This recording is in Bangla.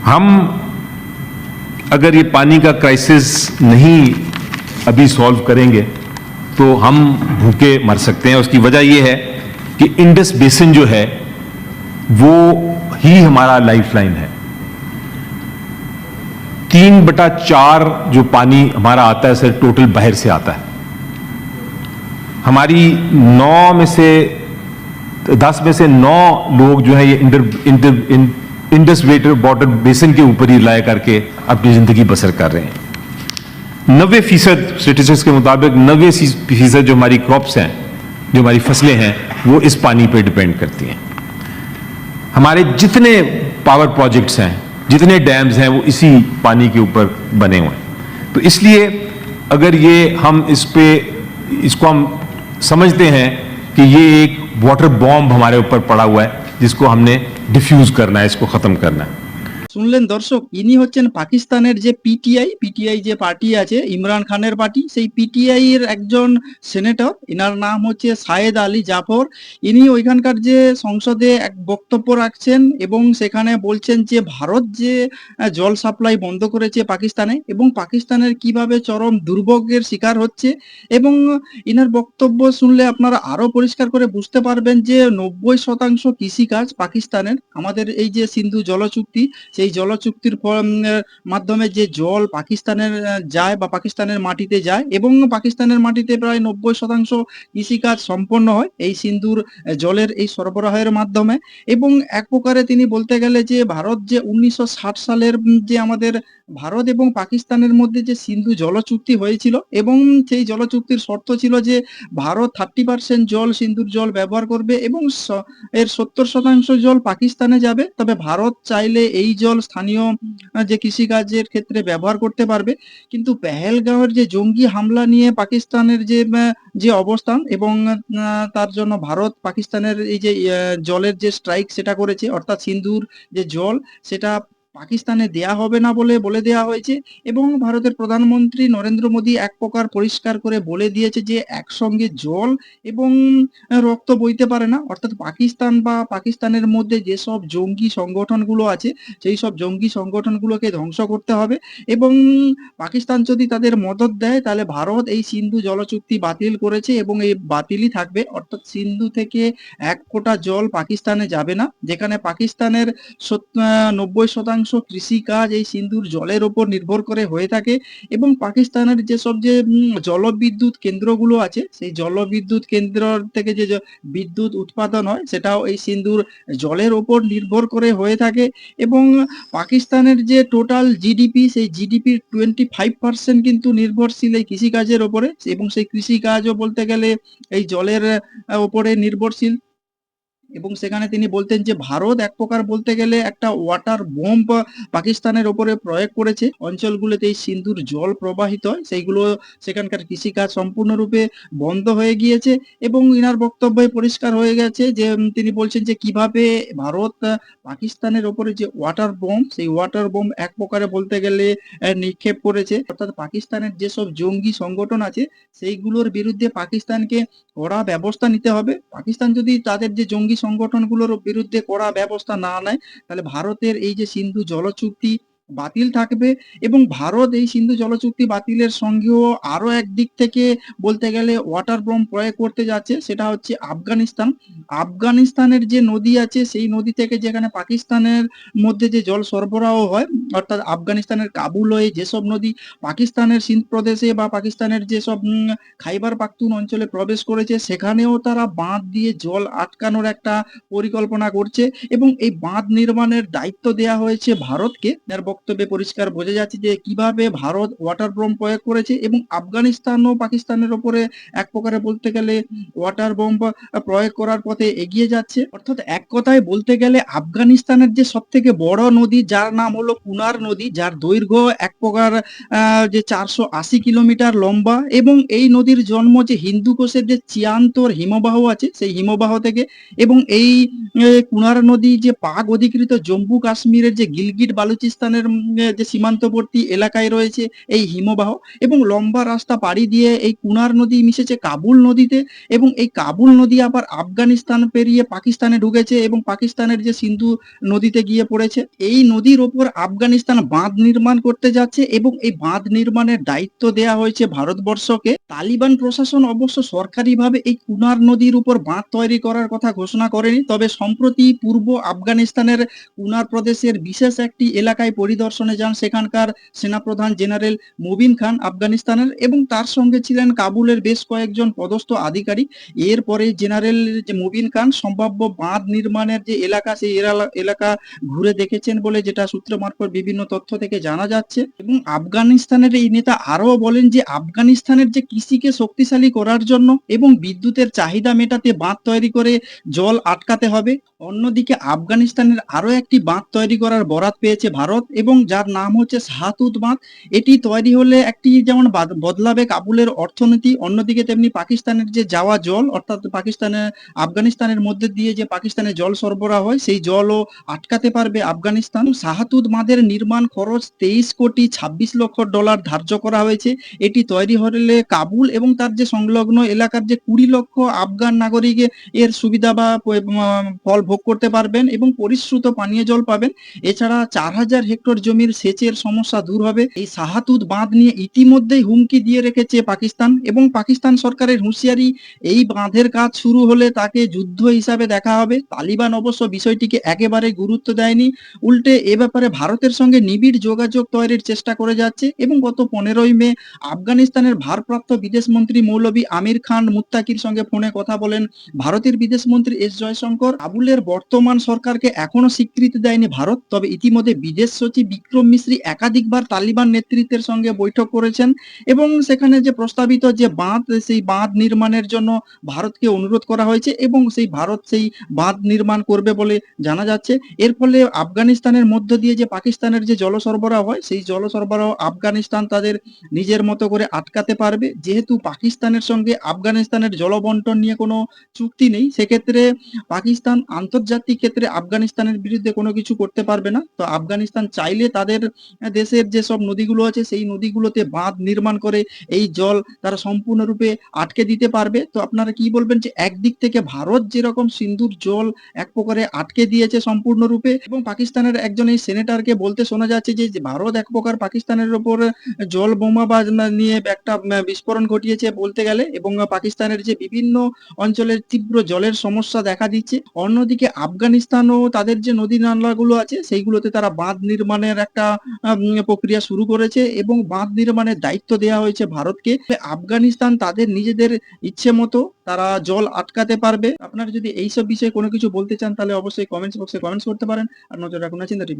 हम अगर ये पानी का क्राइसिस नहीं अभी सॉल्व करेंगे तो हम भूखे मर सकते हैं। उसकी वजह ये है कि इंडस बेसिन जो है वो ही हमारा लाइफलाइन है। 3/4 जो पानी हमारा आता है सर टोटल बाहर से आता है। हमारी 9 में से 10 में से 9 लोग जो है ये इंडस वाटर बेसिन के ऊपर ही रिलाय करके अपनी जिंदगी बसर कर रहे हैं। 90% स्टेटिस्टिक्स के मुताबिक 90% जो हमारी क्रॉप्स हैं, जो हमारी फसलें हैं, वो इस पानी पे डिपेंड करती हैं। हमारे जितने पावर प्रोजेक्ट्स हैं, जितने डैम्स हैं, वो इसी पानी के ऊपर बने हुए हैं। तो इसलिए अगर ये हम इसको हम समझते हैं कि ये एक वाटर बॉम्ब हमारे ऊपर पड़ा हुआ है जिसको हमने डिफ्यूज करना है, इसको खत्म करना है। শুনলেন দর্শক, ইনি হচ্ছেন পাকিস্তানের যে পিটিআই যে পার্টি আছে, ইমরান খানের পার্টি, সেই পিটিআই এর একজন সেনেটর। এনার নাম হচ্ছে সায়েদ আলী জাফর। ইনি ওইখানকার যে সংসদে এক বক্তব্য রাখছেন এবং সেখানে বলছেন যে ভারত যে জল সাপ্লাই বন্ধ করেছে পাকিস্তানে এবং পাকিস্তানের কিভাবে চরম দুর্ভোগের শিকার হচ্ছে। এবং ইনার বক্তব্য শুনলে আপনারা আরো পরিষ্কার করে বুঝতে পারবেন যে 90% কৃষিকাজ পাকিস্তানের, আমাদের এই যে সিন্ধু জল চুক্তি, সেই জল চুক্তির মাধ্যমে যে জল পাকিস্তানের যায় বা পাকিস্তানের মাটিতে যায় এবং পাকিস্তানের মাটিতে প্রায় 90% কৃষিকাজ সম্পন্ন হয় এই সিন্ধুর জলের এই সরবরাহের মাধ্যমে। এবং এক প্রকারে তিনি বলতে গেলে যে ভারত যে 1960 সালের যে আমাদের ভারত এবং পাকিস্তানের মধ্যে যে সিন্ধু জল চুক্তি হয়েছিল এবং সেই জল চুক্তির শর্ত ছিল যে ভারত 30% জল সিন্ধুর জল ব্যবহার করবে এবং এর 70% জল পাকিস্তানে যাবে। তবে ভারত চাইলে এই জল স্থানীয় যে কৃষিকাজের ক্ষেত্রে ব্যবহার করতে পারবে। কিন্তু পেহেলগাঁওয়ের যে জঙ্গি হামলা নিয়ে পাকিস্তানের যে অবস্থান এবং তার জন্য ভারত পাকিস্তানের এই যে জলের যে স্ট্রাইক সেটা করেছে, অর্থাৎ সিন্ধুর যে জল সেটা পাকিস্তানে দেয়া হবে না বলে দেয়া হয়েছে। এবং ভারতের প্রধানমন্ত্রী নরেন্দ্র মোদী এক প্রকার পরিষ্কার করে বলে দিয়েছে যে একসঙ্গে জল এবং রক্ত বইতে পারে না। অর্থাৎ পাকিস্তান বা পাকিস্তানের মধ্যে যেসব জঙ্গি সংগঠনগুলো আছে সেই সব জঙ্গি সংগঠনগুলোকে ধ্বংস করতে হবে এবং পাকিস্তান যদি তাদের মদদ দেয় তাহলে ভারত এই সিন্ধু জল চুক্তি বাতিল করেছে এবং এই বাতিলই থাকবে। অর্থাৎ সিন্ধু থেকে এক ফোঁটা জল পাকিস্তানে যাবে না। যেখানে পাকিস্তানের 90% কৃষিকাজ এই সিন্ধুর জলের উপর নির্ভর করে হয়ে থাকে এবং পাকিস্তানের যেসব জলবিদ্যুৎ কেন্দ্রগুলো আছে সেই জলবিদ্যুৎ কেন্দ্র থেকে যে বিদ্যুৎ উৎপাদন হয় সেটাও এই সিন্ধুর জলের উপর নির্ভর করে হয়ে থাকে। এবং পাকিস্তানের যে টোটাল জিডিপি, সেই জিডিপির 25% কিন্তু নির্ভরশীল এই কৃষিকাজের ওপরে এবং সেই কৃষিকাজও বলতে গেলে এই জলের ওপরে নির্ভরশীল। এবং সেখানে তিনি বলতেন যে ভারত এক প্রকার বলতে গেলে একটা ওয়াটার বোম্ব পাকিস্তানের ওপরে প্রয়োগ করেছে। অঞ্চলগুলোতে এই সিন্ধুর জল প্রবাহিত হয় সেইগুলো, সেখানকার কৃষিকাজ সম্পূর্ণরূপে বন্ধ হয়ে গিয়েছে। এবং ইনার বক্তব্যে পরিষ্কার হয়ে গেছে যে তিনি বলছেন যে কিভাবে ভারত পাকিস্তানের ওপরে যে ওয়াটার বোম্ব, সেই ওয়াটার বোম্ব এক প্রকারে বলতে গেলে নিক্ষেপ করেছে। অর্থাৎ পাকিস্তানের যেসব জঙ্গি সংগঠন আছে সেইগুলোর বিরুদ্ধে পাকিস্তানকে কড়া ব্যবস্থা নিতে হবে। পাকিস্তান যদি তাদের যে জঙ্গি সংগঠনগুলোর বিরুদ্ধে কড়া ব্যবস্থা না নেয় তাহলে ভারতের এই যে সিন্ধু জল চুক্তি বাতিল থাকবে। এবং ভারত এই সিন্ধু জল চুক্তি বাতিলের সঙ্গেও আরো একদিক থেকে বলতে গেলে ওয়াটার বম্ব প্রয়োগ করতে যাচ্ছে, সেটা হচ্ছে আফগানিস্তান। আফগানিস্তানের যে নদী আছে সেই নদী থেকে যেখানে পাকিস্তানের মধ্যে যে জল সরবরাহ হয়, অর্থাৎ আফগানিস্তানের কাবুল হয়ে যেসব নদী পাকিস্তানের সিন্ধ প্রদেশে বা পাকিস্তানের যেসব খাইবার পাখতুন অঞ্চলে প্রবেশ করেছে সেখানেও তারা বাঁধ দিয়ে জল আটকানোর একটা পরিকল্পনা করছে এবং এই বাঁধ নির্মাণের দায়িত্ব দেয়া হয়েছে ভারতকে। এর বক্তব্যে পরিষ্কার বোঝা যাচ্ছে যে কিভাবে ভারত ওয়াটার বোম প্রয়োগ করেছে এবং আফগানিস্তান ও পাকিস্তানের ওপরে এক প্রকারে বলতে গেলে ওয়াটার বোম প্রয়োগ করার পথে এগিয়ে যাচ্ছে। অর্থাৎ এক কথায় বলতে গেলে আফগানিস্তানের যে সব থেকে বড় নদী যার নাম হলো কুনার নদী, যার দৈর্ঘ্য এক প্রকার যে 480 কিলোমিটার লম্বা এবং এই নদীর জন্ম যে হিন্দু কোষের যে চিয়ান্তর হিমবাহ আছে সেই হিমবাহ থেকে। এবং এই কুনার নদী যে পাক অধিকৃত জম্মু কাশ্মীরের যে গিলগিট বালুচিস্তানের যে সীমান্তবর্তী এলাকায় রয়েছে এই হিমবাহ এবং লম্বা রাস্তা পাড়ি দিয়ে এই কুনার নদী মিশেছে কাবুল নদীতে এবং এই কাবুল নদী আবার আফগানিস্তান পেরিয়ে পাকিস্তানে ঢুকেছে এবং পাকিস্তানের যে সিন্ধু নদীতে গিয়ে পড়েছে। এই নদীর ওপর আফগানিস্তান বাঁধ নির্মাণ করতে যাচ্ছে এবং এই বাঁধ নির্মাণের দায়িত্ব দেয়া হয়েছে ভারতবর্ষকে। তালিবান প্রশাসন অবশ্য সরকারিভাবে এই কুনার নদীর উপর বাঁধ তৈরি করার কথা ঘোষণা করেনি, তবে সম্প্রতি পূর্ব আফগানিস্তানের কুনার প্রদেশের বিশেষ একটি এলাকায় পরিদর্শনে যান সেখানকার সেনাপ্রধান জেনারেল মুবিন খান আফগানিস্তানের এবং তার সঙ্গে ছিলেন কাবুলের বেশ কয়েকজন পদস্থ আধিকারিক। এরপরে জেনারেল যে মুবিন খান সম্ভাব্য বাঁধ নির্মাণের যে এলাকা সেই এলাকা ঘুরে দেখেছেন বলে যেটা সূত্র মারফত বিভিন্ন তথ্য থেকে জানা যাচ্ছে এবং আফগানিস্তানের এই নেতা আরও বলেন যে আফগানিস্তানের যে কৃষিকে শক্তিশালী করার জন্য এবং বিদ্যুতের চাহিদা মেটাতে বাঁধ তৈরি করে জল আটকাতে হবে। অন্যদিকে আফগানিস্তানের আরো একটি বাঁধ তৈরি করার বরাত পেয়েছে ভারত এবং যার নাম হচ্ছে শাহতুত বাঁধ। এটি তৈরি হলে একটি যেমন বদলাবে কাবুলের অর্থনীতি, অন্যদিকে তেমনি পাকিস্তানের যে যাওয়া জল অর্থাৎ আফগানিস্তানের মধ্যে দিয়ে যে পাকিস্তানে জল সরবরাহ হয় সেই জলও আটকাতে পারবে আফগানিস্তান। শাহতুত বাঁধের নির্মাণ খরচ 23,26 লক্ষ ডলার ধার্য করা হয়েছে। এটি তৈরি হলে কাবুল এবং তার যে সংলগ্ন এলাকার যে 20 লক্ষ আফগান নাগরিক এর সুবিধা বা ফল ভোগ করতে পারবেন এবং পরিশ্রুত পানীয় জল পাবেন। এছাড়া 4,000 হেক্টর জমির সেচের সমস্যা দূর হবে। এই শাহতুত বাঁধ নিয়ে ইতিমধ্যেই হুমকি দিয়ে রেখেছে পাকিস্তান এবং পাকিস্তান সরকারের হুঁশিয়ারি, এই বাঁধের কাজ শুরু হলে তাকে যুদ্ধ হিসাবে দেখা হবে। তালিবান অবশ্য বিষয়টিকে একেবারে গুরুত্ব দেয়নি, উল্টে এ ব্যাপারে ভারতের সঙ্গে নিবিড় যোগাযোগ তৈরির চেষ্টা করে যাচ্ছে এবং গত 15ই মে আফগানিস্তানের ভারপ্রাপ্ত বিদেশমন্ত্রী মৌলভী আমির খান মুত্তাকির সঙ্গে ফোনে কথা বলেন ভারতের বিদেশমন্ত্রী এস জয়শঙ্কর। কাবুলের বর্তমান সরকারকে এখনো স্বীকৃতি দেয়নি ভারত, তবে ইতিমধ্যে বিদেশ সচিব বিক্রম মিশ্রি একাধিকবার তালিবান নেতৃত্বের সঙ্গে বৈঠক করেছেন এবং সেখানে যে প্রস্তাবিত যে বাঁধ সেই বাঁধ নির্মাণের জন্য ভারতকে অনুরোধ করা হয়েছে এবং ভারত সেই বাঁধ নির্মাণ করবে বলে জানা যাচ্ছে। এর ফলে আফগানিস্তানের মধ্য দিয়ে যে পাকিস্তানের যে জল সরবরাহ হয় সেই জল সরবরাহ আফগানিস্তান তাদের নিজের মতো করে আটকাতে পারবে। যেহেতু পাকিস্তানের সঙ্গে আফগানিস্তানের জলবন্টন নিয়ে কোনো চুক্তি নেই, সেক্ষেত্রে পাকিস্তান আন্তর্জাতিক ক্ষেত্রে আফগানিস্তানের বিরুদ্ধে কোনো কিছু করতে পারবে না। তো আফগানিস্তান চাইলে তাদের দেশের যেসব নদীগুলো আছে সেই নদীগুলোতে বাঁধ নির্মাণ করে এই জল তারা সম্পূর্ণরূপে আটকে দিতে পারবে। তো আপনারা কি বলবেন যে একদিক থেকে ভারত যেরকম সিন্ধুর জল এক প্রকারে আটকে দিয়েছে সম্পূর্ণরূপে এবং পাকিস্তানের একজন এই সেনেটরকে বলতে শোনা যাচ্ছে যে ভারত এক প্রকার পাকিস্তানের উপর জল বোমা নিয়ে একটা বিস্ফোরণ ঘটিয়েছে বলতে গেলে এবং পাকিস্তানের যে বিভিন্ন অঞ্চলের তীব্র জলের সমস্যা দেখা দিচ্ছে। অন্যদিকে আফগানিস্তানও তাদের যে নদী নালাগুলো আছে সেইগুলোতে তারা বাঁধ নির্মাণের একটা প্রক্রিয়া শুরু করেছে এবং বাঁধ নির্মাণের দায়িত্ব দেওয়া হয়েছে ভারতকে। আফগানিস্তান তাদের নিজেদের ইচ্ছে মতো তারা জল আটকাতে পারবে। আপনারা যদি এইসব বিষয়ে কোনো কিছু বলতে চান তাহলে অবশ্যই কমেন্টস বক্সে কমেন্টস করতে পারেন। আর নজর রাখুন চিন্তা টিভি।